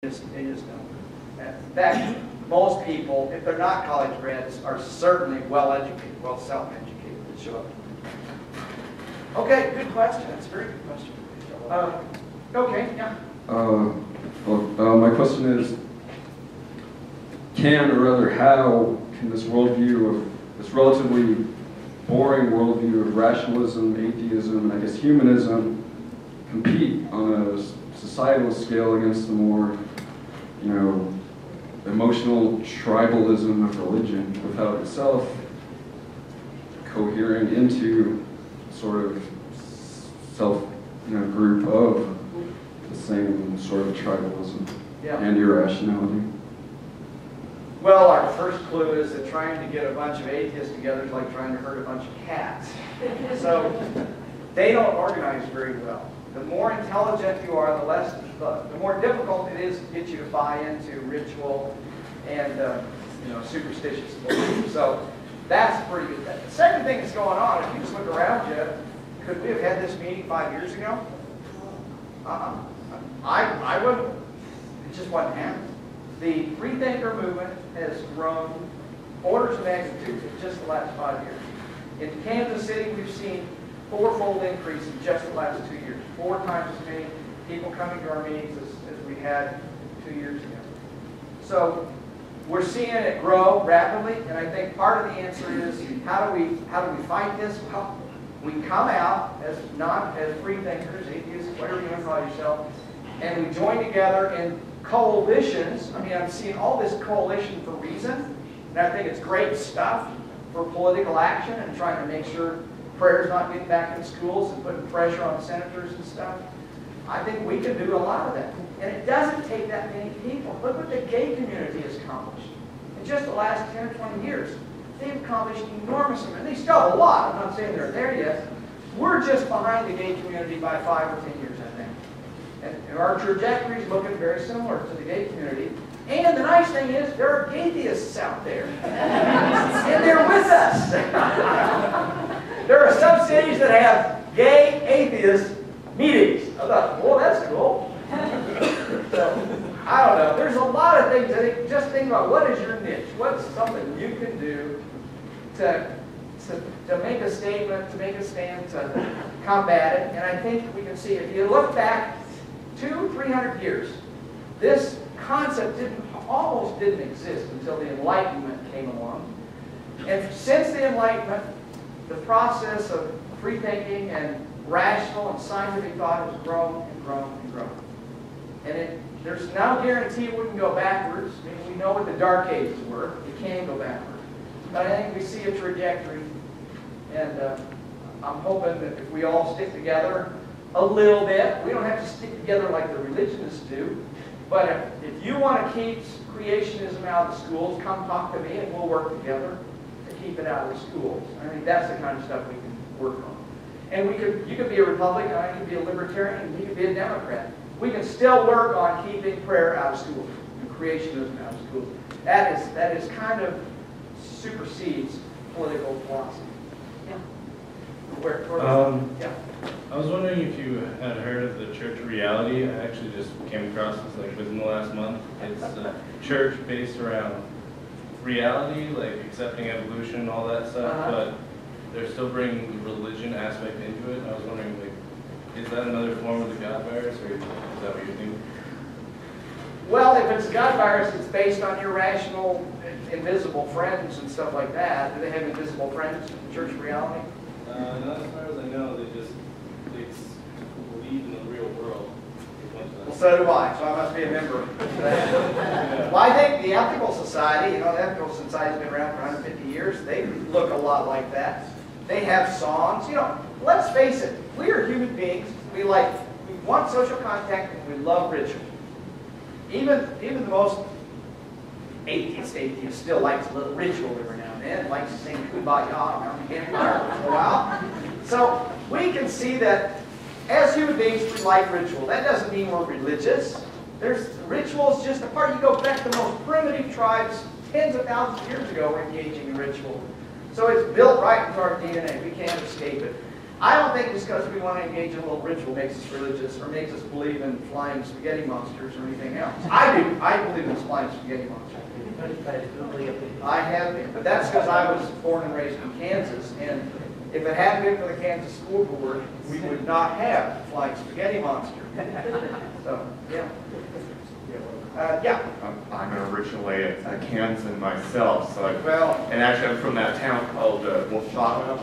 They just don't. In fact, most people, if they're not college grads, are certainly well-educated, well self-educated to show up. Okay, good question. That's a very good question. Okay, yeah. My question is, can, or rather how, can this worldview of, this relatively boring worldview of rationalism, atheism, and I guess humanism compete on a societal scale against the more, emotional tribalism of religion without itself cohering into sort of self, group of the same sort of tribalism and irrationality? Well, our first clue is that trying to get a bunch of atheists together is like trying to herd a bunch of cats. So they don't organize very well. The more intelligent you are, the more difficult it is to get you to buy into ritual and superstitious beliefs. So that's pretty good. The second thing that's going on, if you just look around you, could we have had this meeting 5 years ago? I wouldn't. It just wasn't happening. The freethinker movement has grown orders of magnitude in just the last 5 years. In Kansas City, we've seen fourfold increase in just the last 2 years. 4 times as many people coming to our meetings as we had 2 years ago. So we're seeing it grow rapidly, and I think part of the answer is how do we fight this? Well, we come out as free thinkers, atheists, whatever you want to call yourself, and we join together in coalitions. I mean, I'm seeing all this coalition for reason, and I think it's great stuff for political action and trying to make sure prayer's not getting back in schools and putting pressure on senators and stuff. I think we can do a lot of that. And it doesn't take that many people. Look what the gay community has accomplished. In just the last 10 or 20 years, they've accomplished enormous amounts. They still have a lot. I'm not saying they're there yet. We're just behind the gay community by 5 or 10 years, I think. And our trajectory is looking very similar to the gay community. And the nice thing is, there are atheists out there. And they're with us. There are some cities that have gay atheist meetings. I thought, well, that's cool. So, I don't know. There's a lot of things. I think, just think about what is your niche. What's something you can do to make a statement, to make a stand, to combat it. And I think we can see, if you look back 200-300 years, this concept almost didn't exist until the Enlightenment came along. And since the Enlightenment, the process of free thinking and rational and scientific thought has grown and grown and grown. And there's no guarantee it wouldn't go backwards. I mean, we know what the Dark Ages were. It can go backwards. But I think we see a trajectory. And I'm hoping that if we all stick together a little bit, we don't have to stick together like the religionists do. But if you want to keep creationism out of the schools, come talk to me and we'll work together to keep it out of the schools. I think that's the kind of stuff we can work on. And you could be a Republican, I could be a Libertarian, and you could be a Democrat. We can still work on keeping prayer out of schools and creationism out of schools. That is kind of supersedes political philosophy. Yeah. Yeah. I was wondering if you had heard of the Church of Reality. I actually just came across this within the last month. It's a church based around reality, like accepting evolution and all that stuff, but they're still bringing the religion aspect into it. And I was wondering, is that another form of the God virus, or is that what you're thinking? Well, if it's a God virus, it's based on irrational, invisible friends and stuff like that. Do they have invisible friends in the Church of Reality? Not as far as I know. They believe in the real world. Well, so do I, so I must be a member of that. Well, I think the Ethical Society, the Ethical Society's been around for 150 years. They look a lot like that. They have songs. Let's face it, we are human beings. We want social contact and we love ritual. Even the most atheist still likes a little ritual every now and then, likes to sing Kumbaya around the campfire once in a while. So we can see that as human beings, we like ritual. That doesn't mean we're religious. Ritual is just a part. You go back to the most primitive tribes tens of thousands of years ago were engaging in ritual. So it's built right into our DNA. We can't escape it. I don't think just because we want to engage in a little ritual makes us religious or makes us believe in flying spaghetti monsters or anything else. I do. I believe in flying spaghetti monsters. I have been, but that's because I was born and raised in Kansas, and if it hadn't been for the Kansas School Board, we would not have flying spaghetti monster. So, yeah. Yeah. I'm originally a Kansan myself, so and actually I'm from that town called Washita,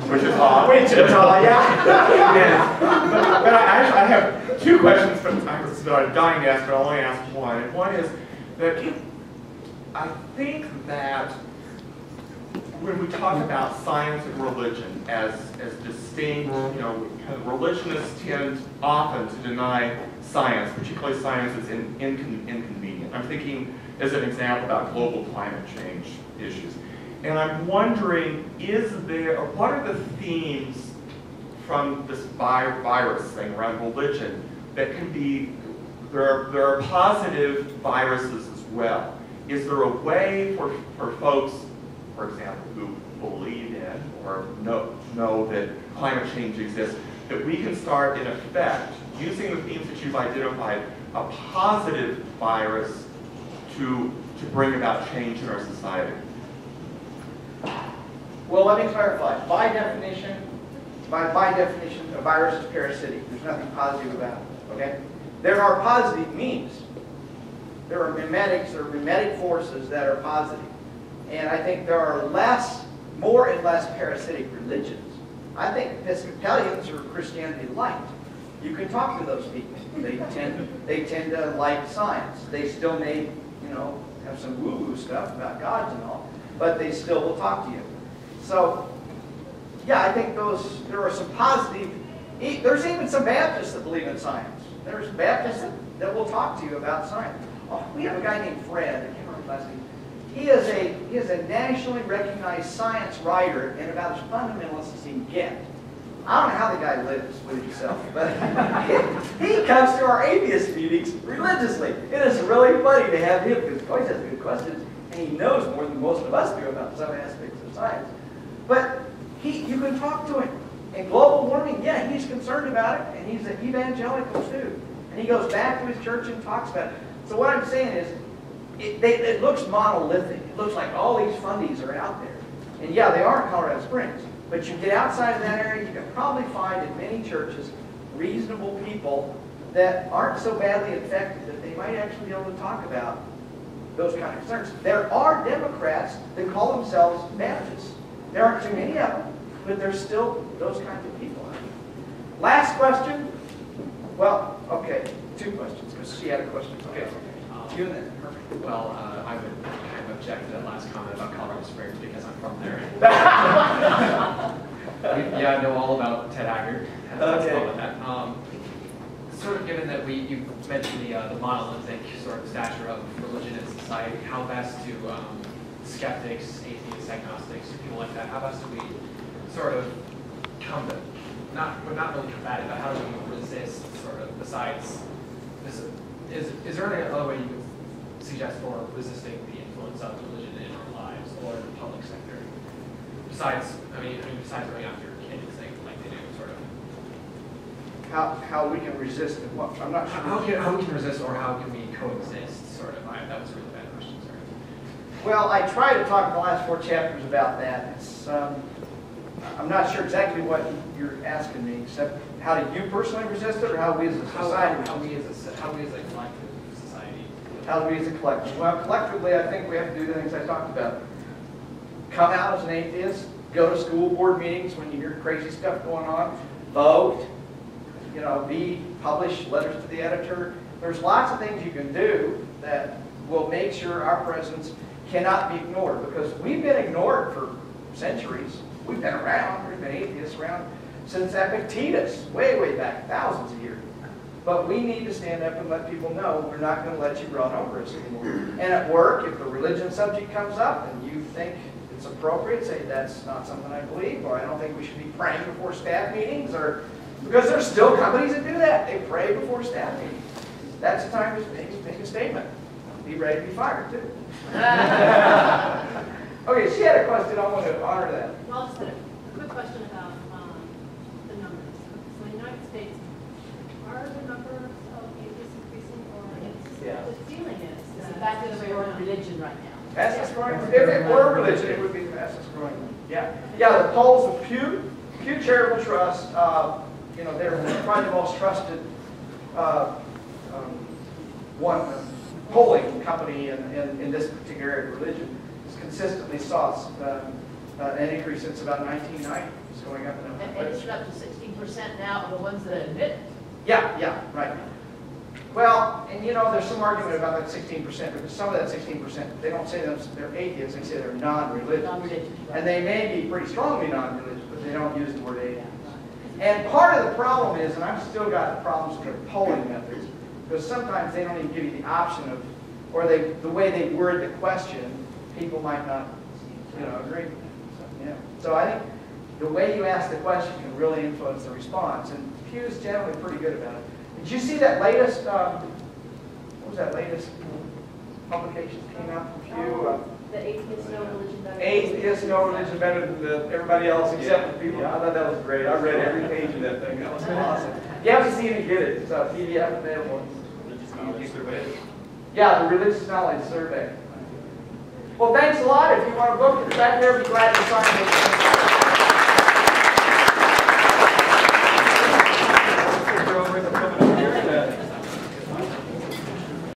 which is odd. Wichita, yeah. But I have two questions from I was dying to ask, but I'll only ask one. And one is that I think that when we talk about science and religion as distinct, kind of religionists tend often to deny science, particularly science that's inconvenient. I'm thinking, as an example, about global climate change issues. And I'm wondering, what are the themes from this virus thing around religion that can be, there are positive viruses as well. Is there a way for folks, for example, who believe in or know that climate change exists, that we can start, in effect, using the themes that you've identified, a positive virus to bring about change in our society? Well, let me clarify. By definition, a virus is parasitic. There's nothing positive about it, okay? There are positive means. There are mimetics or mimetic forces that are positive. And I think there are more and less parasitic religions. I think Episcopalians or Christianity light. You can talk to those people. They tend to like science. They still may, have some woo-woo stuff about gods and all, but they still will talk to you. So, yeah, I think there are some positive. There's even some Baptists that believe in science. There's Baptists that will talk to you about science. Oh, we have a guy named Fred. I can't remember his last name. He is a nationally recognized science writer and about as fundamentalist as he can get. I don't know how the guy lives with himself, but he comes to our atheist meetings religiously. It is really funny to have him because he always has good questions, and he knows more than most of us do about some aspects of science. But you can talk to him. And global warming, yeah, he's concerned about it, and he's an evangelical too. And he goes back to his church and talks about it. So what I'm saying is, it looks monolithic. It looks like all these fundies are out there. And yeah, they are in Colorado Springs. But you get outside of that area, you can probably find in many churches reasonable people that aren't so badly infected that they might actually be able to talk about those kind of concerns. There are Democrats that call themselves Baptists. There aren't too many of them, but there's still those kinds of people. Last question. Well, okay, two questions, because she had a question. Okay, you and then. Well, I would kind of object to that last comment about Colorado Springs because I'm from there. Yeah, I know all about Ted Haggard. Okay. With that. Sort of given that you mentioned the monolithic sort of stature of religion in society, how best do skeptics, atheists, agnostics, people like that, how best do we sort of come to, not really combat it, but how do we resist sort of besides this? Is there any other way you could suggest for resisting the influence of religion in our lives or in the public sector? Besides going after kids like they do, sort of. How we can resist and what? I'm not sure. How we can resist or how can we coexist, sort of. That was a really bad question, sorry. Well, I try to talk in the last 4 chapters about that. It's, I'm not sure exactly what you're asking me, except how do you personally resist it or how we as a society how we as a collective society. How do we as a collective? Well, collectively, I think we have to do the things I talked about. Come out as an atheist, go to school board meetings when you hear crazy stuff going on, vote, publish letters to the editor. There's lots of things you can do that will make sure our presence cannot be ignored, because we've been ignored for centuries. We've been around, we've been atheists around since Epictetus, way, way back, thousands of years. But we need to stand up and let people know we're not going to let you run over us anymore. And at work, if the religion subject comes up and you think it's appropriate, say that's not something I believe, or I don't think we should be praying before staff meetings, or because there's still companies that do that. They pray before staff meetings. That's the time to make a statement. Be ready to be fired, too. Okay, she had a question. I want to honor that. Well, just a quick question about the feeling is the fact that we're in religion right now. Fastest growing, if it were religion, it would be the fastest growing. Yeah, yeah. The polls of Pew Charitable Trust, you know, they're probably the most trusted polling company in this particular area of religion. It's consistently saw an increase since about 1990. It's going up and up. And it's up to 16% now of the ones that admit it. Yeah, right. Well, and you know, there's some argument about that 16%, because some of that 16%, they don't say they're atheists, they say they're non-religious. Non-religious, right. And they may be pretty strongly non-religious, but they don't use the word atheist. And part of the problem is, and I've still got problems with their polling methods, because sometimes they don't even give you the option of, or the way they word the question, people might not, you know, agree with it. So, yeah. So I think the way you ask the question can really influence the response, and Pew's generally pretty good about it. Did you see that latest, what was that latest publication that came out from Pew? The atheist no religion better. Atheists no religion better than everybody else except the people. I thought that was great. I read every page of that thing. That was awesome. You haven't seen it, get it. It's a PDF available. Yeah, the Religious Knowledge Survey. Well, thanks a lot. If you want to book it back there, be glad to sign it.